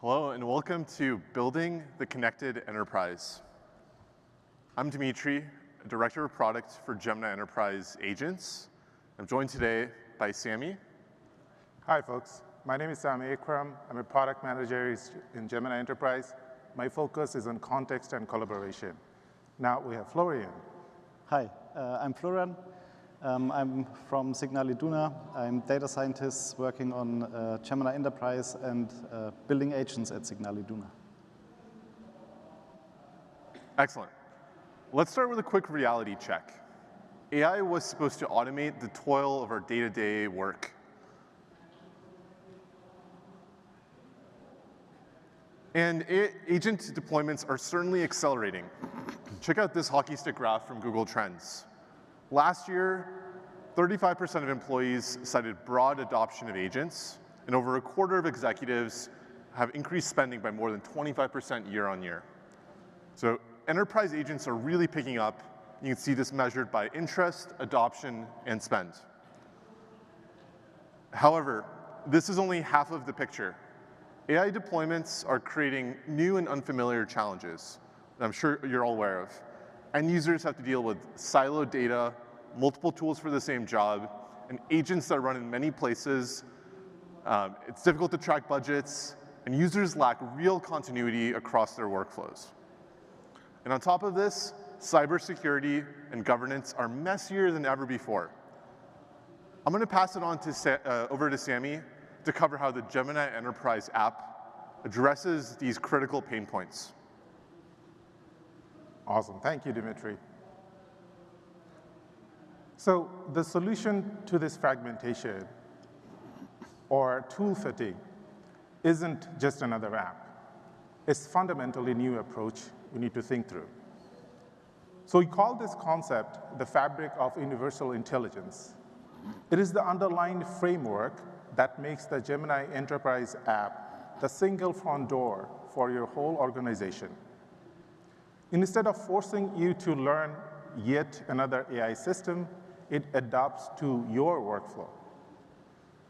Hello, and welcome to Building the Connected Enterprise. I'm Dimitri, Director of Product for Gemini Enterprise Agents. I'm joined today by Sami. Hi, folks. My name is Sami Akram. I'm a product manager in Gemini Enterprise. My focus is on context and collaboration. Now we have Florian. Hi, I'm Florian. I'm from Signal Iduna. I'm data scientist working on Gemini Enterprise and building agents at Signal Iduna. Excellent. Let's start with a quick reality check. AI was supposed to automate the toil of our day-to-day work. And agent deployments are certainly accelerating. Check out this hockey stick graph from Google Trends. Last year, 35% of employees cited broad adoption of agents, and over a quarter of executives have increased spending by more than 25% year on year. So enterprise agents are really picking up. You can see this measured by interest, adoption, and spend. However, this is only half of the picture. AI deployments are creating new and unfamiliar challenges that I'm sure you're all aware of. End users have to deal with siloed data, multiple tools for the same job, and agents that run in many places. It's difficult to track budgets, and users lack real continuity across their workflows. And on top of this, cybersecurity and governance are messier than ever before. I'm going to pass it on to over to Sami to cover how the Gemini Enterprise app addresses these critical pain points. Awesome. Thank you, Dimitri. So the solution to this fragmentation or tool fatigue isn't just another app. It's a fundamentally new approach we need to think through. So we call this concept the fabric of universal intelligence. It is the underlying framework that makes the Gemini Enterprise app the single front door for your whole organization. Instead of forcing you to learn yet another AI system, it adapts to your workflow.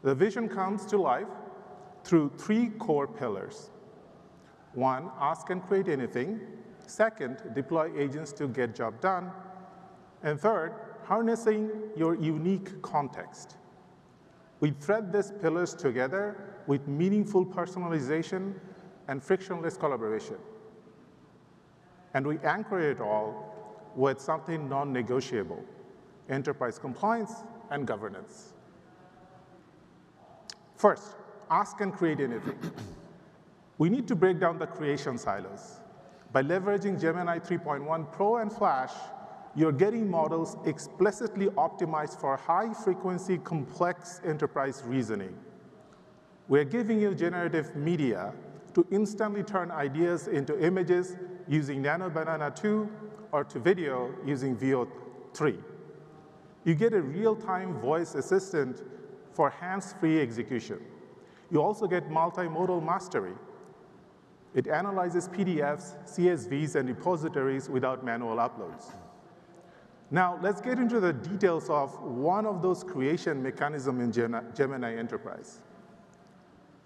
The vision comes to life through three core pillars. One, ask and create anything. Second, deploy agents to get job done. And third, harnessing your unique context. We thread these pillars together with meaningful personalization and frictionless collaboration. And we anchor it all with something non-negotiable: enterprise compliance and governance. First, ask and create anything. We need to break down the creation silos. By leveraging Gemini 3.1 Pro and Flash, you're getting models explicitly optimized for high-frequency, complex enterprise reasoning. We're giving you generative media to instantly turn ideas into images using Nano Banana 2 or to video using Veo 3. You get a real-time voice assistant for hands-free execution. You also get multimodal mastery. It analyzes PDFs, CSVs, and repositories without manual uploads. Now, let's get into the details of one of those creation mechanisms in Gemini Enterprise.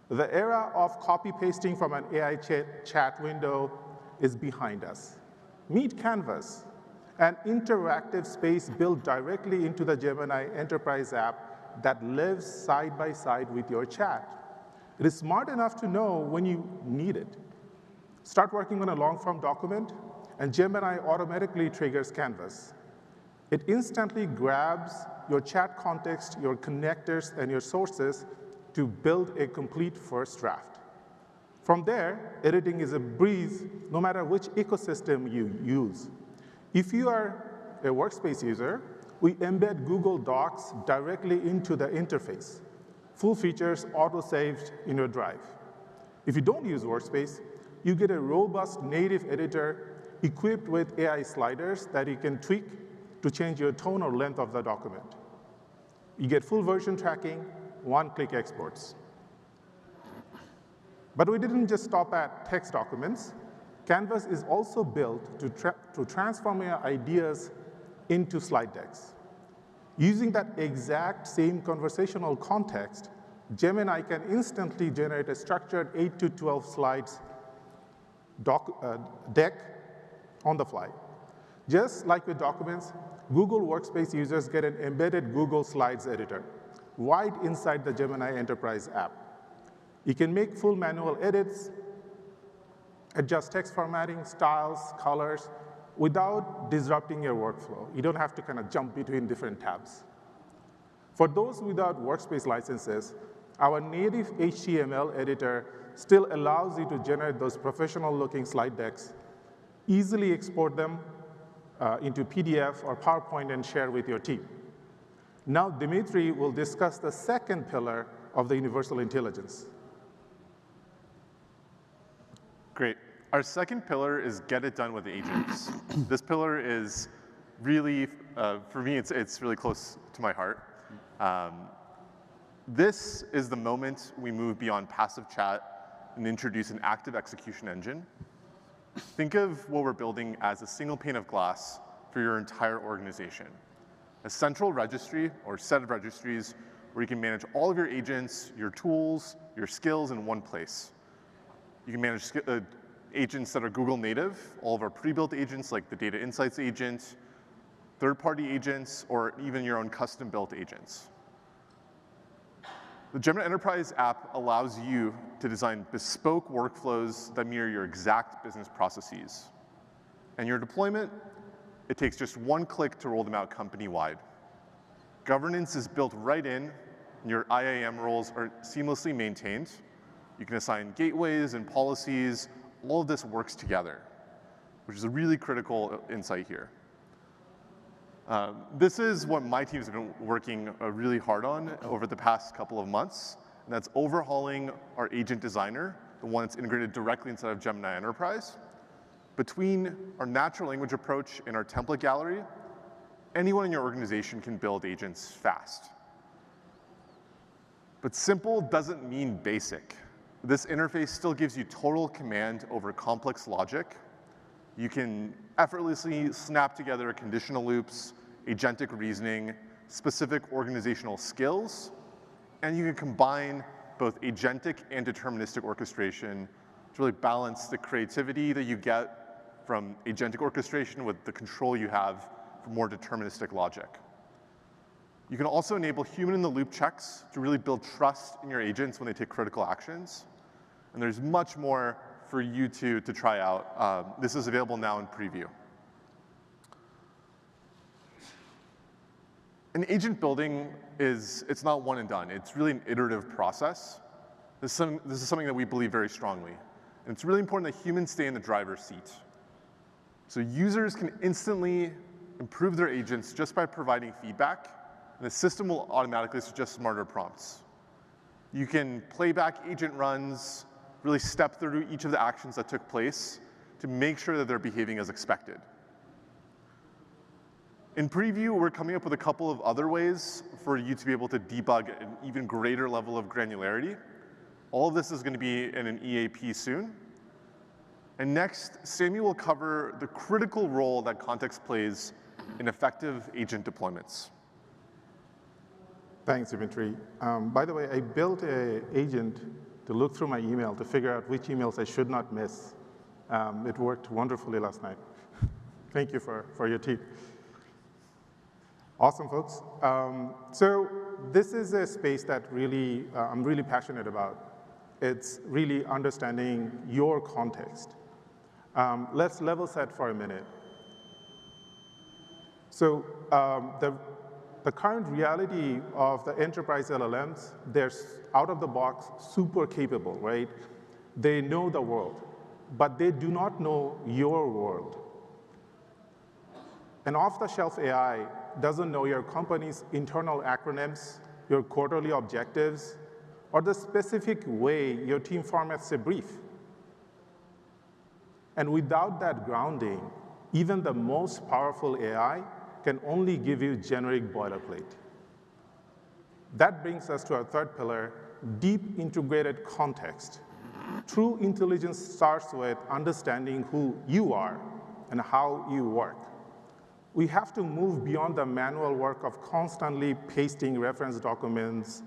The era of copy-pasting from an AI chat window is behind us. Meet Canvas, an interactive space built directly into the Gemini Enterprise app that lives side by side with your chat. It is smart enough to know when you need it. Start working on a long-form document, and Gemini automatically triggers Canvas. It instantly grabs your chat context, your connectors, and your sources to build a complete first draft. From there, editing is a breeze, no matter which ecosystem you use. If you are a workspace user, we embed Google Docs directly into the interface. Full features auto-saved in your drive. If you don't use Workspace, you get a robust native editor equipped with AI sliders that you can tweak to change your tone or length of the document. You get full version tracking, one-click exports. But we didn't just stop at text documents. Canvas is also built to transform your ideas into slide decks. Using that exact same conversational context, Gemini can instantly generate a structured 8 to 12 slides deck on the fly. Just like with documents, Google Workspace users get an embedded Google Slides editor right inside the Gemini Enterprise app. You can make full manual edits, adjust text formatting, styles, colors, without disrupting your workflow. You don't have to kind of jump between different tabs. For those without Workspace licenses, our native HTML editor still allows you to generate those professional-looking slide decks, easily export them into PDF or PowerPoint and share with your team. Now, Dimitri will discuss the second pillar of the universal intelligence. Great. Our second pillar is get it done with agents. This pillar is really, for me, it's really close to my heart. This is the moment we move beyond passive chat and introduce an active execution engine. Think of what we're building as a single pane of glass for your entire organization. A central registry or set of registries where you can manage all of your agents, your tools, your skills in one place. You can manage agents that are Google native, all of our pre-built agents like the Data Insights agent, third-party agents, or even your own custom-built agents. The Gemini Enterprise app allows you to design bespoke workflows that mirror your exact business processes. And your deployment, it takes just one click to roll them out company-wide. Governance is built right in, and your IAM roles are seamlessly maintained. You can assign gateways and policies. All of this works together, which is a really critical insight here. This is what my team's been working really hard on over the past couple of months, and that's overhauling our agent designer, the one that's integrated directly inside of Gemini Enterprise. Between our natural language approach and our template gallery, anyone in your organization can build agents fast. But simple doesn't mean basic. This interface still gives you total command over complex logic. You can effortlessly snap together conditional loops, agentic reasoning, specific organizational skills, and you can combine both agentic and deterministic orchestration to really balance the creativity that you get from agentic orchestration with the control you have for more deterministic logic. You can also enable human-in-the-loop checks to really build trust in your agents when they take critical actions. And there's much more for you to try out. This is available now in preview. And agent building it's not one and done. It's really an iterative process. This is something that we believe very strongly. And it's really important that humans stay in the driver's seat. So users can instantly improve their agents just by providing feedback, and the system will automatically suggest smarter prompts. You can play back agent runs, really step through each of the actions that took place to make sure that they're behaving as expected. In preview, we're coming up with a couple of other ways for you to be able to debug at an even greater level of granularity. All of this is going to be in an EAP soon. And next, Sammy will cover the critical role that context plays in effective agent deployments. Thanks, Dimitri. By the way, I built an agent to look through my email to figure out which emails I should not miss. It worked wonderfully last night. Thank you for your team. Awesome, folks. So this is a space that really I'm really passionate about. It's really understanding your context. Let's level set for a minute. So the current reality of the enterprise LLMs, they're out of the box, super capable, right? They know the world, but they do not know your world. An off-the-shelf AI doesn't know your company's internal acronyms, your quarterly objectives, or the specific way your team formats a brief. And without that grounding, even the most powerful AI can only give you generic boilerplate. That brings us to our third pillar, deep integrated context. True intelligence starts with understanding who you are and how you work. We have to move beyond the manual work of constantly pasting reference documents,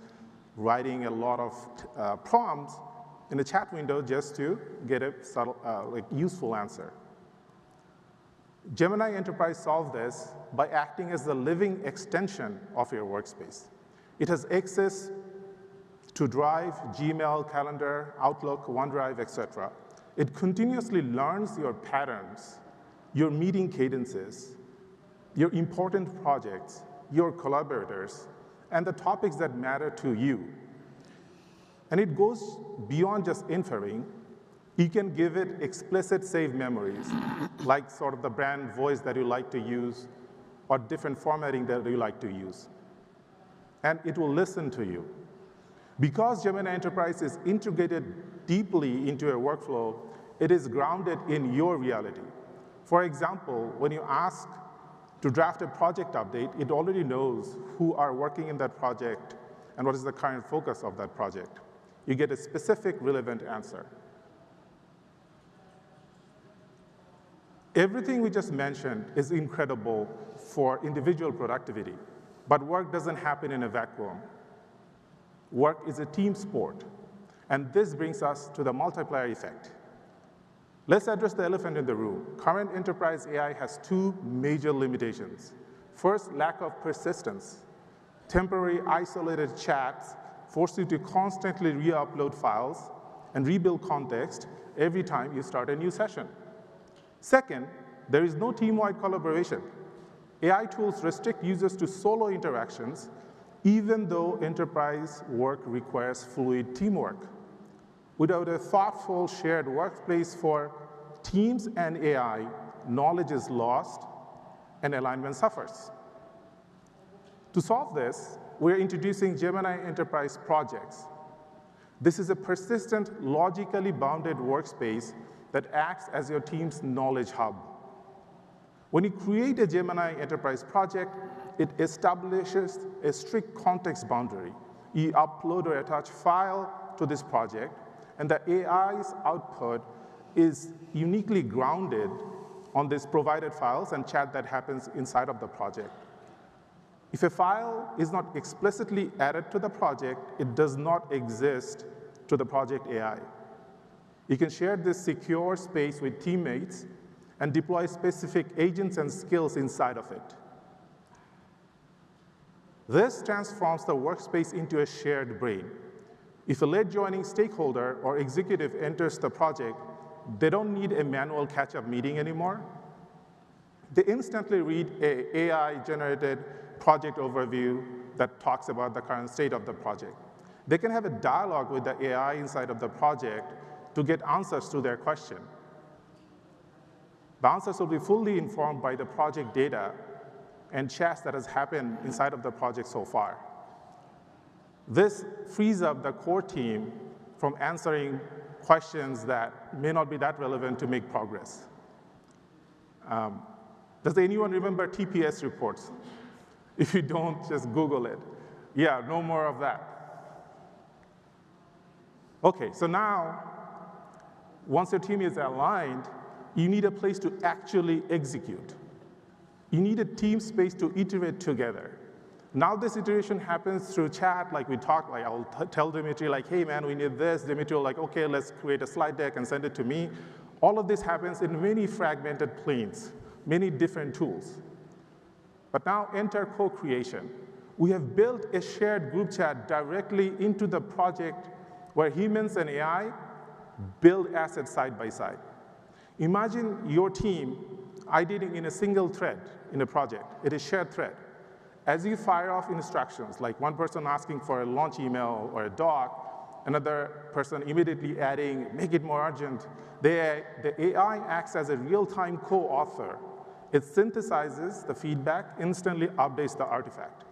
writing a lot of prompts in the chat window just to get a subtle, useful answer. Gemini Enterprise solved this by acting as the living extension of your workspace. It has access to Drive, Gmail, Calendar, Outlook, OneDrive, etc. It continuously learns your patterns, your meeting cadences, your important projects, your collaborators, and the topics that matter to you. And it goes beyond just inferring. You can give it explicit saved memories, like sort of the brand voice that you like to use, or different formatting that you like to use. And it will listen to you. Because Gemini Enterprise is integrated deeply into your workflow, it is grounded in your reality. For example, when you ask to draft a project update, it already knows who are working in that project and what is the current focus of that project. You get a specific, relevant answer. Everything we just mentioned is incredible for individual productivity, but work doesn't happen in a vacuum. Work is a team sport, and this brings us to the multiplier effect. Let's address the elephant in the room. Current enterprise AI has two major limitations. First, lack of persistence. Temporary isolated chats force you to constantly re-upload files and rebuild context every time you start a new session. Second, there is no team-wide collaboration. AI tools restrict users to solo interactions, even though enterprise work requires fluid teamwork. Without a thoughtful shared workplace for teams and AI, knowledge is lost and alignment suffers. To solve this, we're introducing Gemini Enterprise projects. This is a persistent, logically bounded workspace that acts as your team's knowledge hub. When you create a Gemini Enterprise project, it establishes a strict context boundary. You upload or attach file to this project, and the AI's output is uniquely grounded on these provided files and chat that happens inside of the project. If a file is not explicitly added to the project, it does not exist to the project AI. You can share this secure space with teammates and deploy specific agents and skills inside of it. This transforms the workspace into a shared brain. If a late joining stakeholder or executive enters the project, they don't need a manual catch-up meeting anymore. They instantly read an AI-generated project overview that talks about the current state of the project. They can have a dialogue with the AI inside of the project to get answers to their question. The answers will be fully informed by the project data and chats that has happened inside of the project so far. This frees up the core team from answering questions that may not be that relevant to make progress. Does anyone remember TPS reports? If you don't, just Google it. Yeah, no more of that. Okay, so now, once your team is aligned, you need a place to actually execute. You need a team space to iterate together. Now this iteration happens through chat, like we talked, like I'll tell Dimitri, like, hey man, we need this. Dimitri will like, okay, let's create a slide deck and send it to me. All of this happens in many fragmented planes, many different tools. But now enter co-creation. We have built a shared group chat directly into the project where humans and AI build assets side by side. Imagine your team ideating in a single thread in a project. It is shared thread. As you fire off instructions, like one person asking for a launch email or a doc, another person immediately adding, make it more urgent, the AI acts as a real-time co-author. It synthesizes the feedback, instantly updates the artifact.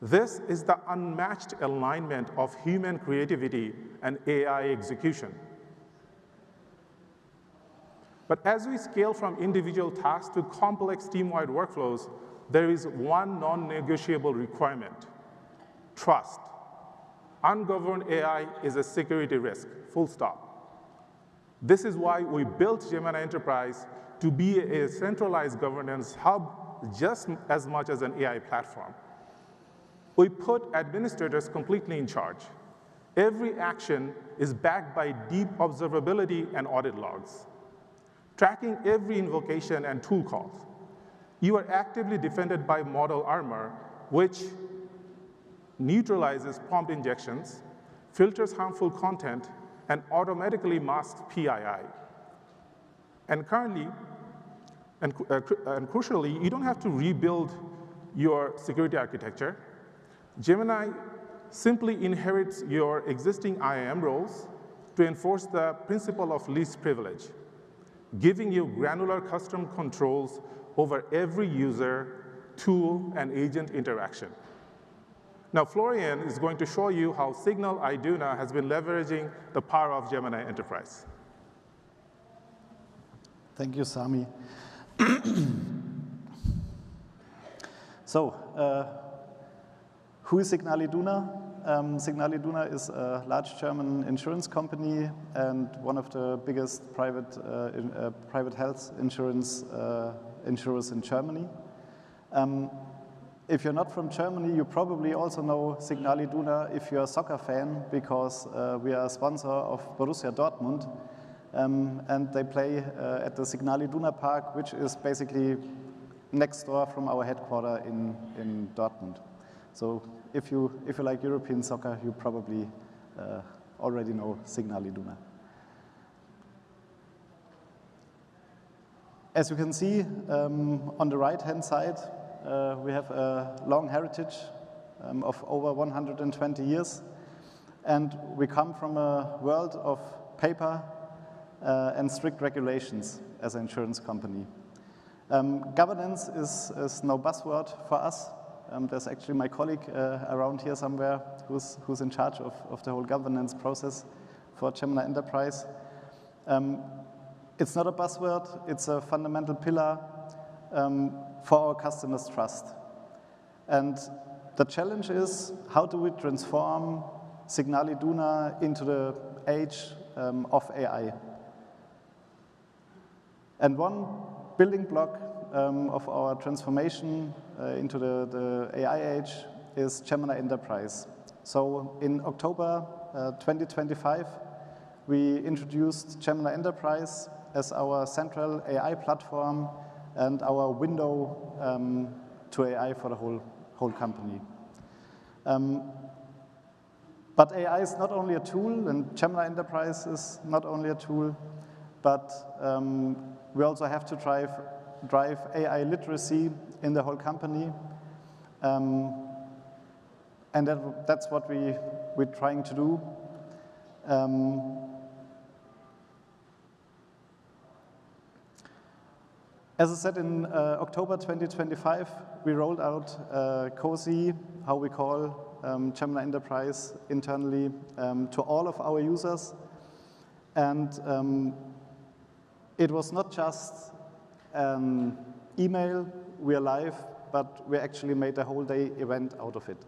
This is the unmatched alignment of human creativity and AI execution. But as we scale from individual tasks to complex team-wide workflows, there is one non-negotiable requirement: trust. Ungoverned AI is a security risk, full stop. This is why we built Gemini Enterprise to be a centralized governance hub just as much as an AI platform. We put administrators completely in charge. Every action is backed by deep observability and audit logs, tracking every invocation and tool calls. You are actively defended by model armor, which neutralizes prompt injections, filters harmful content, and automatically masks PII. And currently, and crucially, you don't have to rebuild your security architecture. Gemini simply inherits your existing IAM roles to enforce the principle of least privilege, giving you granular custom controls over every user, tool, and agent interaction. Now, Florian is going to show you how Signal Iduna has been leveraging the power of Gemini Enterprise. Thank you, Sami. So, who is Signal Iduna? Signal Iduna is a large German insurance company and one of the biggest private health insurers in Germany. If you're not from Germany, you probably also know Signal Iduna if you're a soccer fan, because we are a sponsor of Borussia Dortmund. And they play at the Signal Iduna Park, which is basically next door from our headquarters in Dortmund. So if you like European soccer, you probably already know Signal Iduna. As you can see, on the right-hand side, we have a long heritage of over 120 years. And we come from a world of paper and strict regulations as an insurance company. Governance is no buzzword for us. There's actually my colleague around here somewhere who's in charge of the whole governance process for Gemini Enterprise. It's not a buzzword, it's a fundamental pillar for our customers' trust. And the challenge is, how do we transform Signal Iduna into the age of AI? And one building block of our transformation into the AI age is Gemini Enterprise. So in October 2025, we introduced Gemini Enterprise as our central AI platform and our window to AI for the whole company. But AI is not only a tool, and Gemini Enterprise is not only a tool, but we also have to drive AI literacy in the whole company. And that's what we're trying to do. As I said, in October 2025, we rolled out Cozy, how we call Gemini Enterprise internally, to all of our users. And it was not just an email, we're live, but we actually made a whole day event out of it.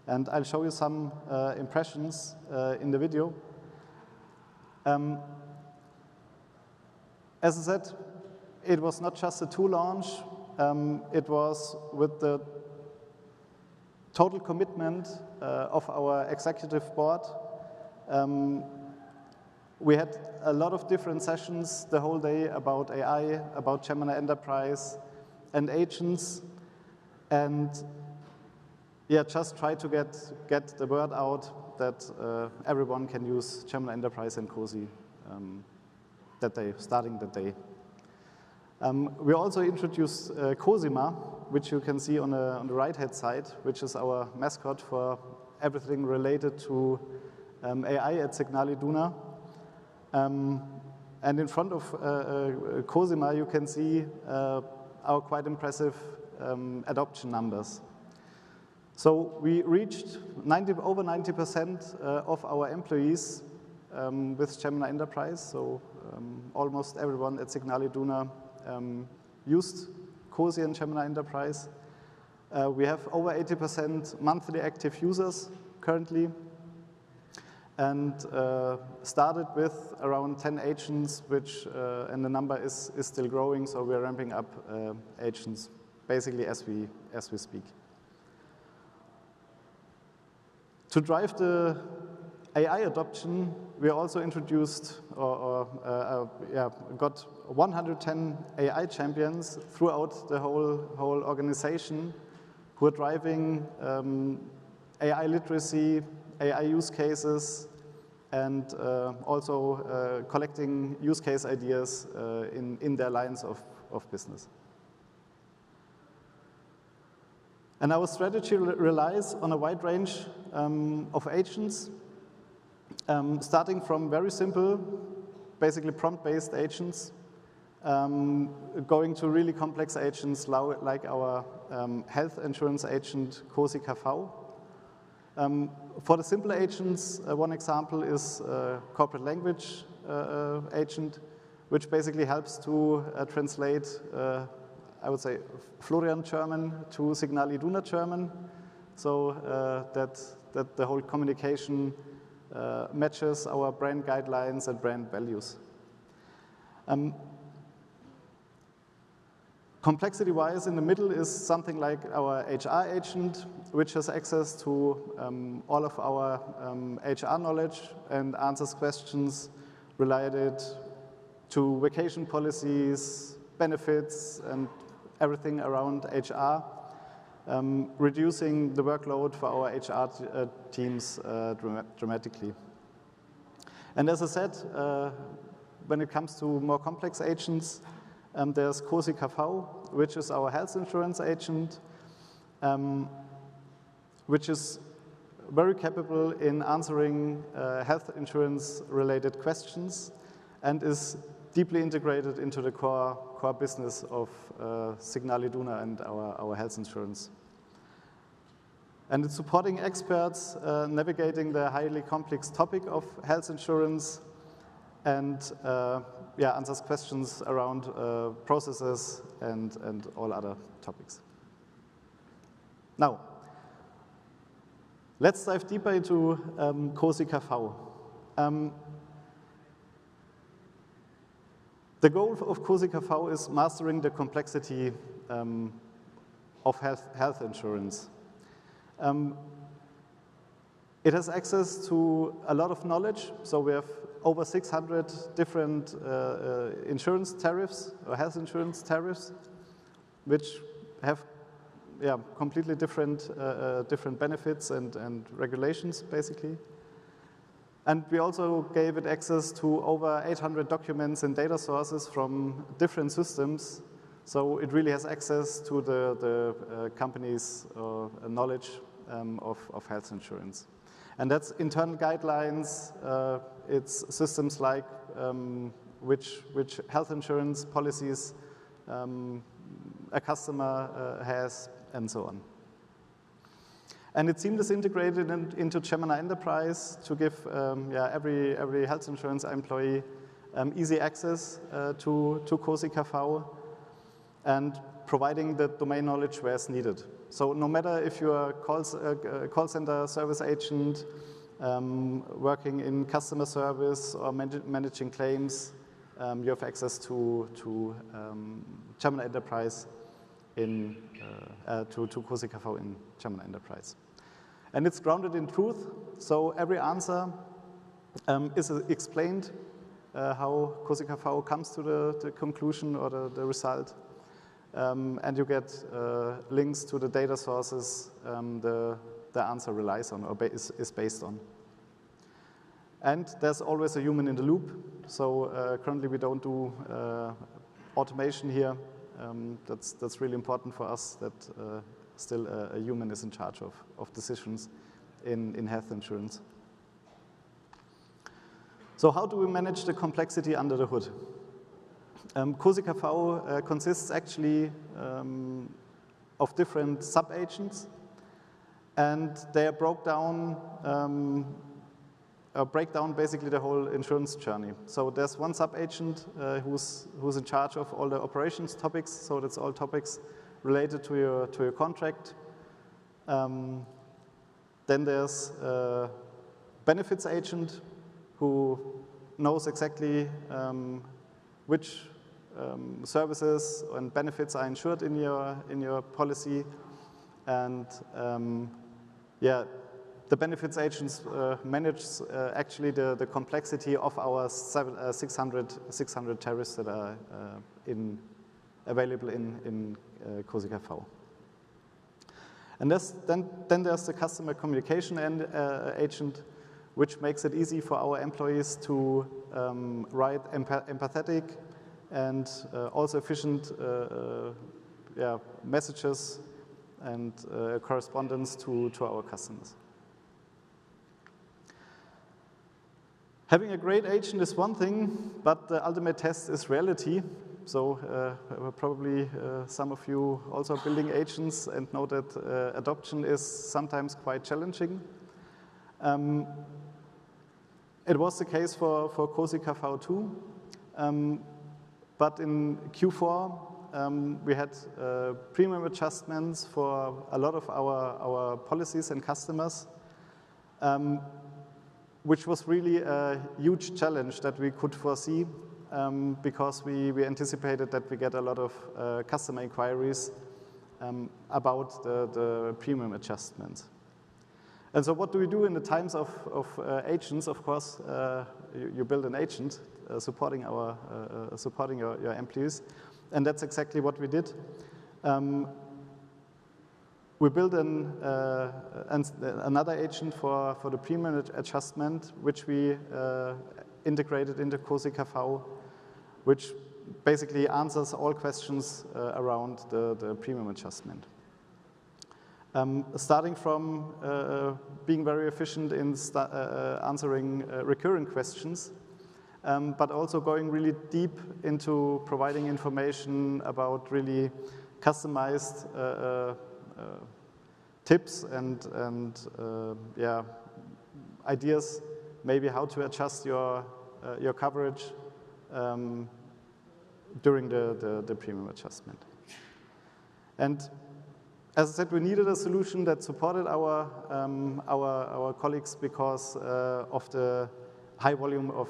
And I'll show you some impressions in the video. As I said, it was not just a tool launch, it was with the total commitment of our executive board. We had a lot of different sessions the whole day about AI, about Gemini Enterprise and agents, and yeah, just try to get the word out that everyone can use Gemini Enterprise and Cozy that day, starting the day. We also introduced Cosima, which you can see on the right-hand side, which is our mascot for everything related to AI at Signal Iduna. And in front of Cosima, you can see our quite impressive adoption numbers. So we reached over 90% of our employees with Gemini Enterprise. So almost everyone at Signal Iduna used Cozy and Gemini Enterprise. We have over 80% monthly active users currently, and started with around 10 agents, which and the number is still growing. So we're ramping up agents basically as we speak. To drive the AI adoption, we also introduced got 110 AI champions throughout the whole organization who are driving AI literacy, AI use cases, and also collecting use case ideas in their lines of business. And our strategy relies on a wide range of agents, starting from very simple, basically prompt-based agents, going to really complex agents like our health insurance agent, Cosi KV. For the simple agents, one example is corporate language agent, which basically helps to translate, I would say, Florian German to Signal Iduna German, so that the whole communication matches our brand guidelines and brand values. Complexity-wise, in the middle is something like our HR agent, which has access to all of our HR knowledge and answers questions related to vacation policies, benefits, and everything around HR, reducing the workload for our HR teams dramatically. And as I said, when it comes to more complex agents, there's Cosi KV, which is our health insurance agent, which is very capable in answering health insurance-related questions and is deeply integrated into the core business of Signal Iduna and our health insurance. And it's supporting experts navigating the highly complex topic of health insurance and answers questions around processes and all other topics. Now, let's dive deeper into Cosi KV. The goal of Cosi KV is mastering the complexity of health insurance. It has access to a lot of knowledge, so we have over 600 different insurance tariffs or health insurance tariffs, which have completely different benefits and regulations, basically. And we also gave it access to over 800 documents and data sources from different systems, so it really has access to the company's knowledge of health insurance. And that's internal guidelines, it's systems like which health insurance policies a customer has, and so on. And it's seamlessly integrated into Gemini Enterprise to give every health insurance employee easy access to Cosi KV and providing the domain knowledge where it's needed. So no matter if you're a call center service agent, working in customer service or managing claims, you have access to Gemini Enterprise to Cosi KV in Gemini Enterprise. And it's grounded in truth, so every answer is explained how Cosi KV comes to the conclusion or the result. And you get links to the data sources the answer relies on or is based on. And there's always a human in the loop, so currently we don't do automation here. That's really important for us, that still a human is in charge of decisions in health insurance. So how do we manage the complexity under the hood? Cosi KV consists actually of different sub-agents, and they are break down basically the whole insurance journey. So there's one sub-agent who's in charge of all the operations topics, so that's all topics related to your contract. Then there's a benefits agent who knows exactly which services and benefits are insured in your policy, and the benefits agents manage actually the complexity of our 600 tariffs that are available in Cozy KV. And then there's the customer communication agent, which makes it easy for our employees to write empathetic and also efficient messages and correspondence to our customers. Having a great agent is one thing, but the ultimate test is reality. So probably some of you also are building agents and know that adoption is sometimes quite challenging. It was the case for Cozy KV too, but in Q4 we had premium adjustments for a lot of our policies and customers, which was really a huge challenge that we could foresee because we anticipated that we get a lot of customer inquiries about the premium adjustments. And so what do we do in the times of agents? Of course, you build an agent supporting your employees, and that's exactly what we did. We built another agent for the premium adjustment, which we integrated into Cozy KV, which basically answers all questions around the premium adjustment. Starting from being very efficient in answering recurring questions, but also going really deep into providing information about really customized tips and ideas, maybe how to adjust your coverage during the premium adjustment. And as I said, we needed a solution that supported our colleagues because of the high volume of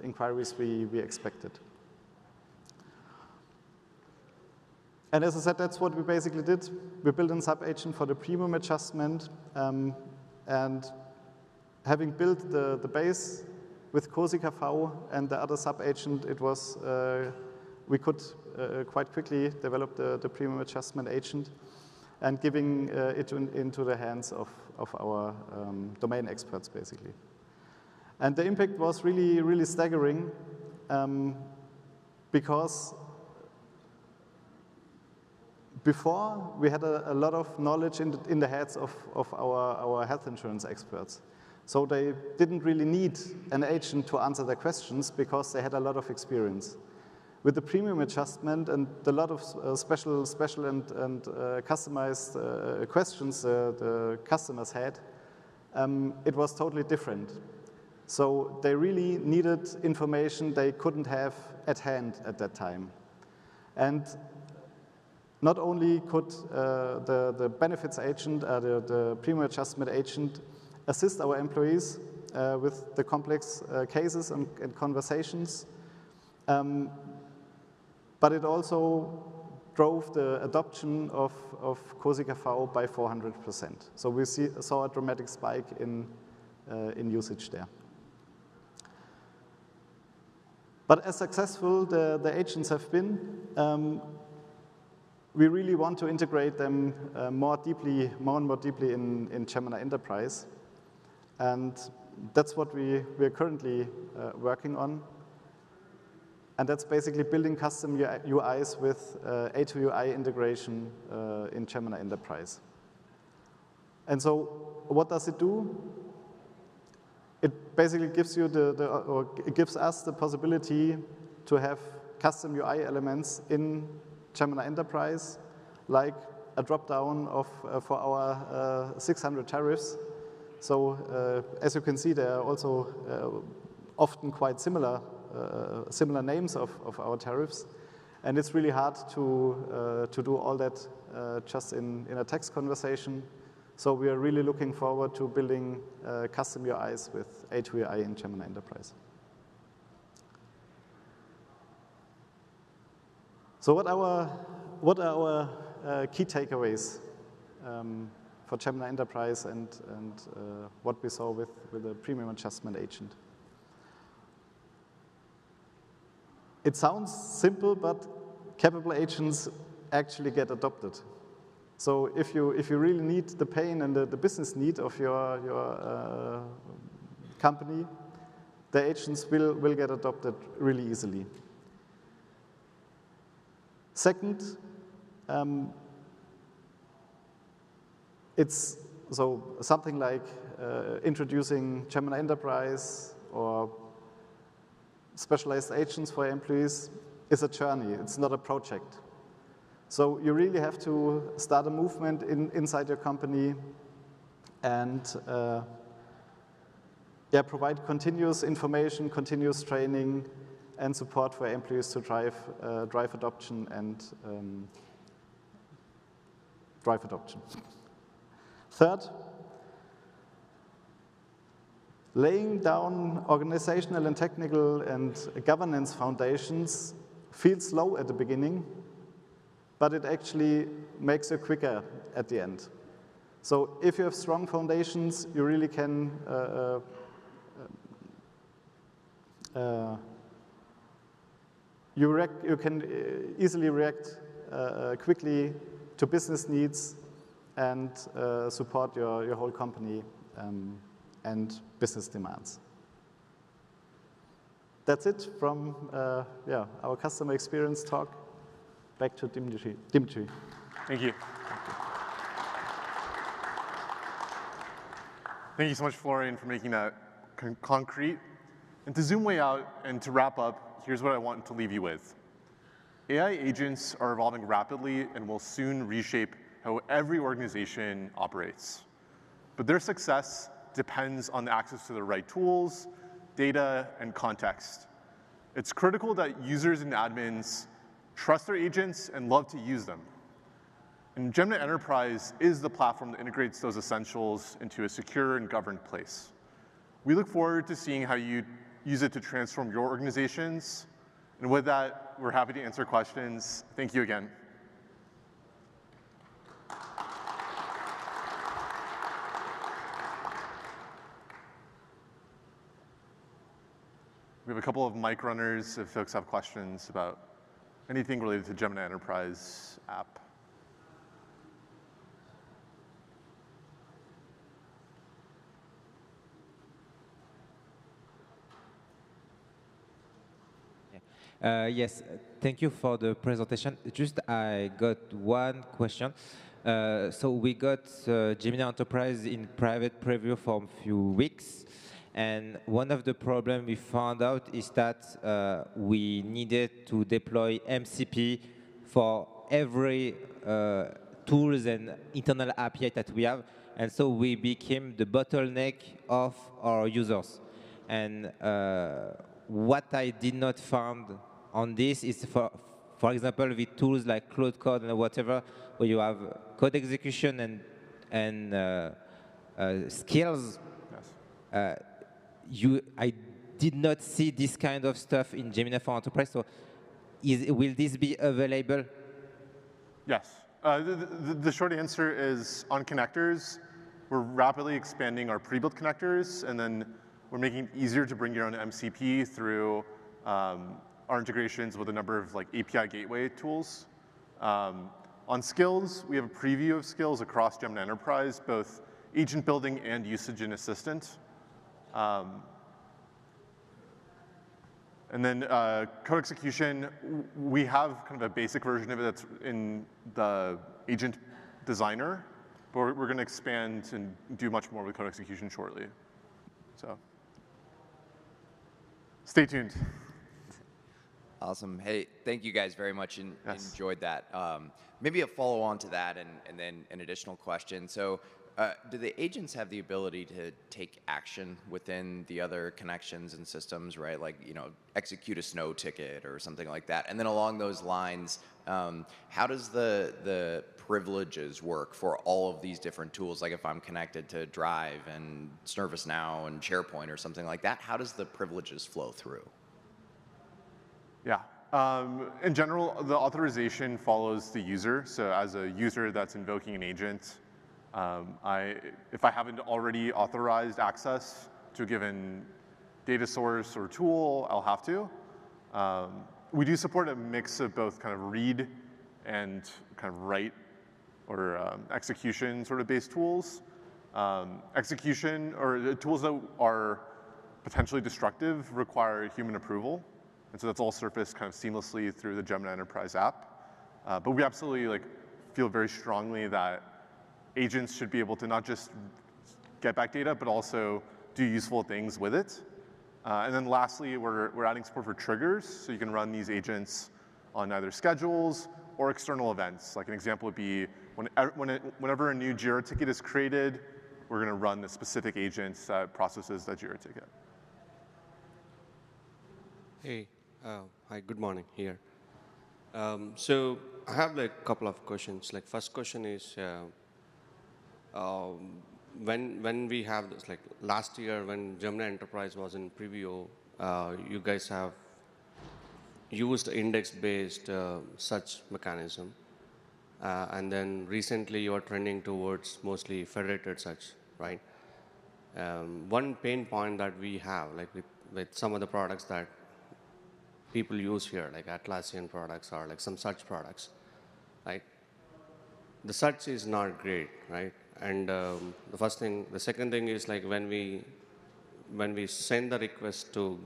inquiries we expected. And as I said, that's what we basically did. We built a sub-agent for the premium adjustment, and having built the base with Cozy KV and the other sub-agent, it was we could quite quickly develop the premium adjustment agent and giving it into the hands of our domain experts, basically. And the impact was really, really staggering because before we had a lot of knowledge in the heads of our health insurance experts. So they didn't really need an agent to answer their questions because they had a lot of experience. With the premium adjustment and a lot of special and customized questions the customers had, it was totally different. So they really needed information they couldn't have at hand at that time. And not only could the benefits agent, the premium adjustment agent, assist our employees with the complex cases and conversations, but it also drove the adoption of Cozy KV by 400%. So we saw a dramatic spike in usage there. But as successful the agents have been, we really want to integrate them more and more deeply in Gemini Enterprise. And that's what we're currently working on. And that's basically building custom UIs with A2UI integration in Gemini Enterprise. And so what does it do? It basically gives you it gives us the possibility to have custom UI elements in Gemini Enterprise, like a drop-down for our 600 tariffs. So as you can see, there are also often quite similar names of our tariffs, and it's really hard to do all that just in a text conversation. So we are really looking forward to building custom UIs with A2UI in Gemini Enterprise. So what are our key takeaways Gemini Enterprise and what we saw with the premium adjustment agent. It sounds simple, but capable agents actually get adopted. So if you really need the pain and the business need of your company, the agents will get adopted really easily. Second, it's something like introducing Gemini Enterprise or specialized agents for employees is a journey. It's not a project. So you really have to start a movement inside your company and provide continuous information, continuous training, and support for employees to drive adoption and drive adoption. Third, laying down organizational and technical and governance foundations feels slow at the beginning, but it actually makes you quicker at the end. So if you have strong foundations, you really can you can easily react quickly to business needs and support your whole company and business demands. That's it from our customer experience talk. Back to Dimitri. Thank you. Thank you so much, Florian, for making that concrete. And to zoom way out and to wrap up, here's what I want to leave you with. AI agents are evolving rapidly and will soon reshape how every organization operates. But their success depends on the access to the right tools, data, and context. It's critical that users and admins trust their agents and love to use them. And Gemini Enterprise is the platform that integrates those essentials into a secure and governed place. We look forward to seeing how you use it to transform your organizations. And with that, we're happy to answer questions. Thank you again. We have a couple of mic runners if folks have questions about anything related to Gemini Enterprise app. Yes, thank you for the presentation. Just I got one question. So we got Gemini Enterprise in private preview for a few weeks. And one of the problems we found out is that we needed to deploy MCP for every tools and internal API that we have. And so we became the bottleneck of our users. And what I did not find on this is, for example, with tools like Cloud Code and whatever, where you have code execution and skills. Yes. I did not see this kind of stuff in Gemini for Enterprise. So, will this be available? Yes. The short answer is on connectors, we're rapidly expanding our pre-built connectors, and then we're making it easier to bring your own MCP through our integrations with a number of API gateway tools. On skills, we have a preview of skills across Gemini Enterprise, both agent building and usage and assistant. And then code execution, we have kind of a basic version of it that's in the agent designer, but we're going to expand and do much more with code execution shortly. So stay tuned. Awesome. Hey, thank you guys very much. Yes. Enjoyed that. Maybe a follow-on to that and then an additional question. So do the agents have the ability to take action within the other connections and systems, right? Like, execute a snow ticket or something like that. And then along those lines, how does the privileges work for all of these different tools? Like if I'm connected to Drive and ServiceNow and SharePoint or something like that, how does the privileges flow through? Yeah. In general, the authorization follows the user. So as a user that's invoking an agent, If I haven't already authorized access to a given data source or tool, I'll have to. We do support a mix of both kind of read and kind of write or execution sort of based tools. Execution or the tools that are potentially destructive require human approval. And so that's all surfaced kind of seamlessly through the Gemini Enterprise app. But we absolutely feel very strongly that agents should be able to not just get back data, but also do useful things with it. And then lastly, we're adding support for triggers, so you can run these agents on either schedules or external events. Like an example would be whenever a new Jira ticket is created, we're going to run the specific agent that processes that Jira ticket. Hey, hi, good morning here. So I have a couple of questions. First question is, when we have this, last year when Gemini Enterprise was in preview, you guys have used index-based search mechanism. And then recently you are trending towards mostly federated search, right? One pain point that we have, with some of the products that people use here, like Atlassian products or some search products, right? The search is not great, right? And the second thing is when we send the request to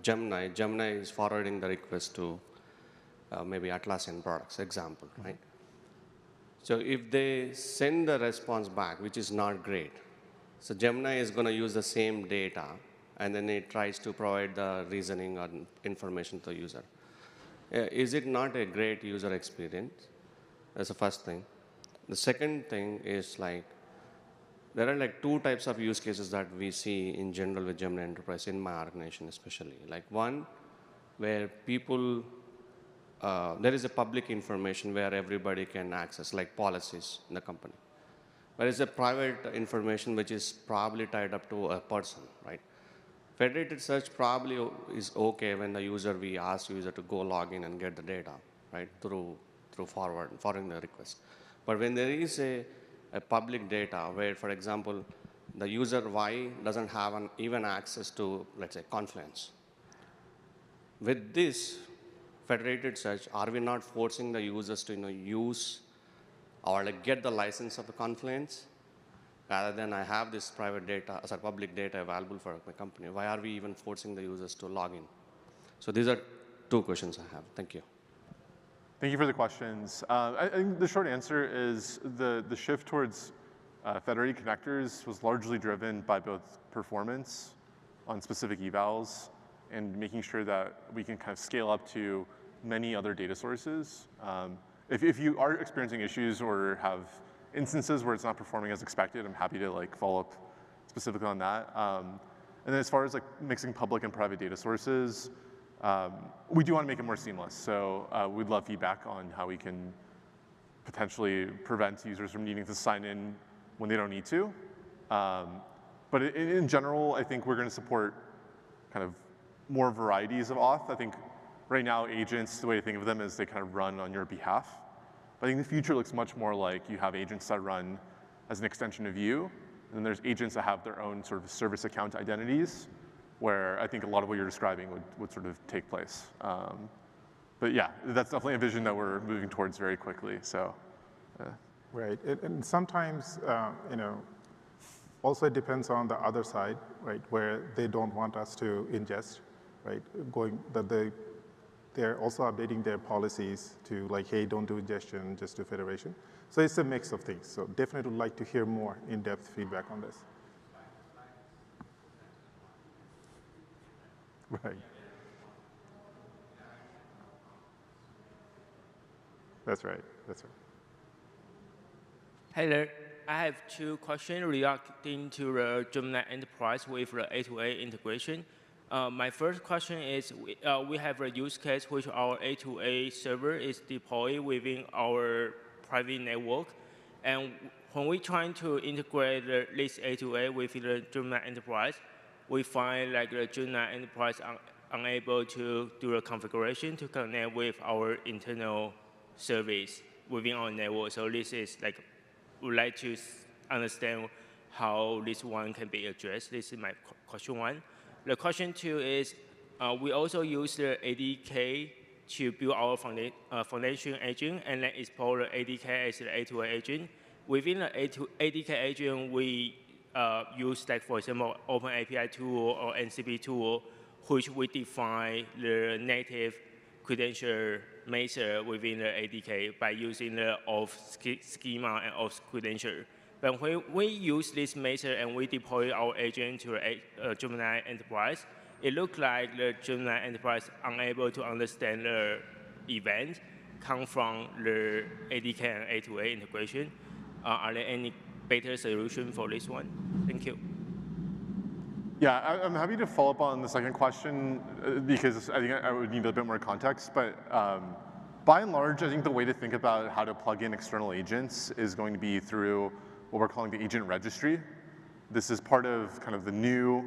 Gemini is forwarding the request to maybe Atlassian products, example, right? So if they send the response back, which is not great, so Gemini is going to use the same data, and then it tries to provide the reasoning or information to the user. Is it not a great user experience? That's the first thing. The second thing is there are two types of use cases that we see in general with Gemini Enterprise in my organization especially. One, where people, there is a public information where everybody can access, like policies in the company. There is a private information which is probably tied up to a person, right? Federated search probably is okay when we ask the user to go log in and get the data, right, through forwarding the request. But when there is a public data where, for example, the user Y doesn't have even access to, let's say, Confluence. With this federated search, are we not forcing the users to use or get the license of the Confluence? Rather than I have this private data, public data available for my company, why are we even forcing the users to log in? So these are two questions I have. Thank you. Thank you for the questions. I think the short answer is the shift towards federated connectors was largely driven by both performance on specific evals and making sure that we can kind of scale up to many other data sources. If you are experiencing issues or have instances where it's not performing as expected, I'm happy to follow up specifically on that. And then as far as mixing public and private data sources, we do want to make it more seamless. So we'd love feedback on how we can potentially prevent users from needing to sign in when they don't need to. But in general, I think we're going to support kind of more varieties of auth. I think right now agents, the way to think of them is they kind of run on your behalf. But I think the future looks much more like you have agents that run as an extension of you, and then there's agents that have their own sort of service account identities, where I think a lot of what you're describing would sort of take place. But yeah, that's definitely a vision that we're moving towards very quickly. So, Right, and sometimes, also it depends on the other side, right, where they don't want us to ingest, right, they're also updating their policies to hey, don't do ingestion, just do federation. So it's a mix of things. So definitely would like to hear more in-depth feedback on this. Right. That's right. That's right. Hi there. I have two questions relating to the Gemini Enterprise with the A2A integration. My first question is, we have a use case which our A2A server is deployed within our private network. And when we try to integrate this A2A with the Gemini Enterprise, we find the Gemini Enterprise unable to do the configuration to connect with our internal service within our network. So this is would like to understand how this one can be addressed. This is my question one. The question two is, we also use the ADK to build our foundation agent and then explore the ADK as the A2A agent. Within the ADK agent, we use, like, for example, OpenAPI tool or NCP tool, which we define the native credential method within the ADK by using the auth schema and auth credential. But when we use this method and we deploy our agent to Gemini Enterprise, it looks like the Gemini Enterprise unable to understand the event come from the ADK and A2A integration. Are there any better solution for this one? Thank you. Yeah, I'm happy to follow up on the second question because I think I would need a bit more context. But by and large, I think the way to think about how to plug in external agents is going to be through what we're calling the agent registry. This is part of kind of the new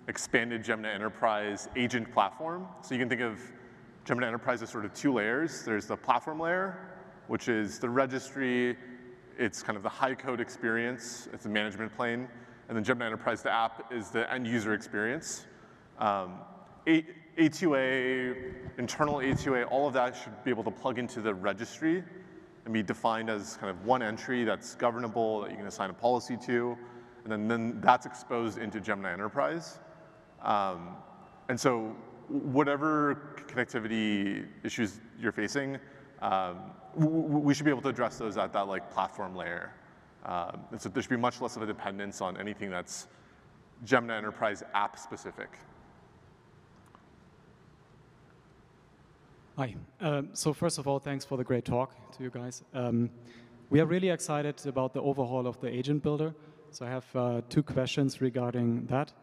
expanded Gemini Enterprise agent platform. So you can think of Gemini Enterprise as sort of two layers. There's the platform layer, which is the registry. It's kind of the high code experience. It's a management plane. And then Gemini Enterprise, the app, is the end user experience. A2A, internal A2A, all of that should be able to plug into the registry and be defined as kind of one entry that's governable, that you can assign a policy to. And then that's exposed into Gemini Enterprise. And so whatever connectivity issues you're facing, we should be able to address those at that like platform layer. And so there should be much less of a dependence on anything that's Gemini Enterprise app specific. Hi. So first of all, thanks for the great talk to you guys. We are really excited about the overhaul of the agent builder. So I have two questions regarding that.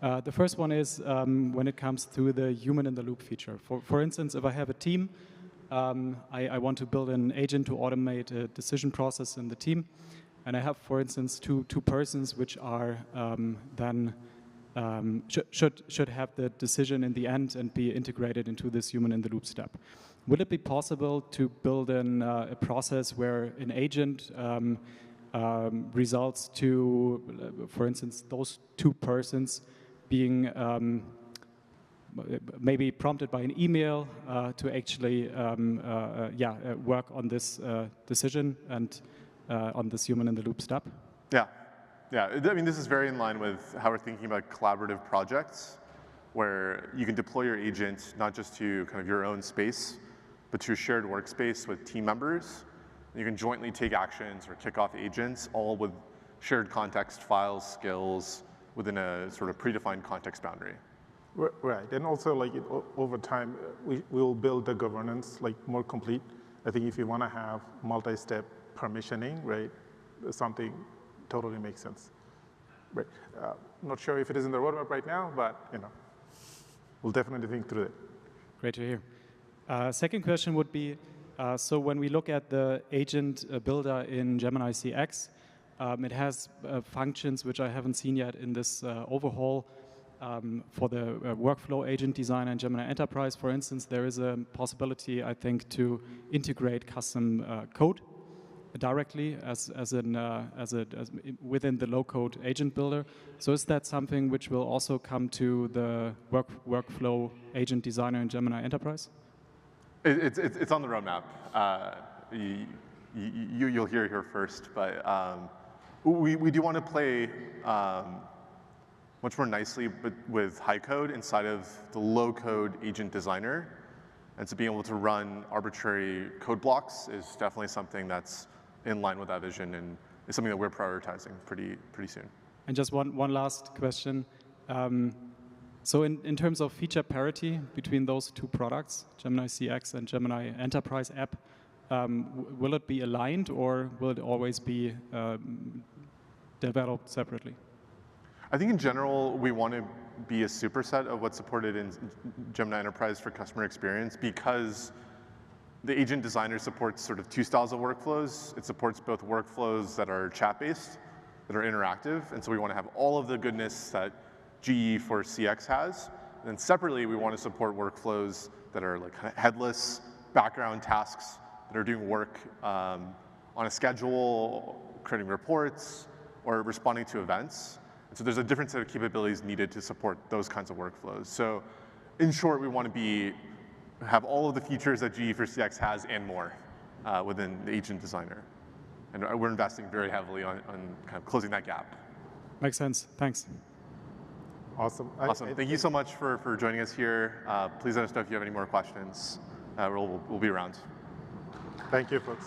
The first one is when it comes to the human in the loop feature. For instance, if I have a team, I want to build an agent to automate a decision process in the team. And I have, for instance, two persons which are then should have the decision in the end and be integrated into this human in the loop step. Would it be possible to build a process where an agent results to, for instance, those two persons being maybe prompted by an email to actually work on this decision and on this human in the loop step? Yeah. I mean, this is very in line with how we're thinking about collaborative projects, where you can deploy your agent not just to kind of your own space, but to a shared workspace with team members. You can jointly take actions or kick off agents, all with shared context files, skills, within a sort of predefined context boundary. Right, and also like over time, we will build the governance like more complete. I think if you want to have multi-step permissioning, right, something totally makes sense. Right. Not sure if it is in the roadmap right now, but we'll definitely think through it. Great to hear. Second question would be, so when we look at the agent builder in Gemini CX, it has functions which I haven't seen yet in this overhaul. For the workflow agent designer in Gemini Enterprise, for instance, there is a possibility, I think, to integrate custom code directly as within the low-code agent builder. So is that something which will also come to the workflow agent designer in Gemini Enterprise? It's on the roadmap. You'll hear it here first, but we do want to play much more nicely with high code inside of the low-code agent designer. And so being able to run arbitrary code blocks is definitely something that's in line with that vision and is something that we're prioritizing pretty soon. And just one last question. So in terms of feature parity between those two products, Gemini CX and Gemini Enterprise app, will it be aligned or will it always be developed separately? I think in general, we want to be a superset of what's supported in Gemini Enterprise for customer experience because the agent designer supports sort of two styles of workflows. It supports both workflows that are chat-based, that are interactive, and so we want to have all of the goodness that GE for CX has. And then separately, we want to support workflows that are like headless, background tasks that are doing work on a schedule, creating reports, or responding to events. And so there's a different set of capabilities needed to support those kinds of workflows. So in short, we want to have all of the features that GE for CX has and more within the agent designer. And we're investing very heavily on kind of closing that gap. Makes sense. Thanks. Awesome. Awesome. Thank you so much for joining us here. Please let us know if you have any more questions. We'll be around. Thank you, folks.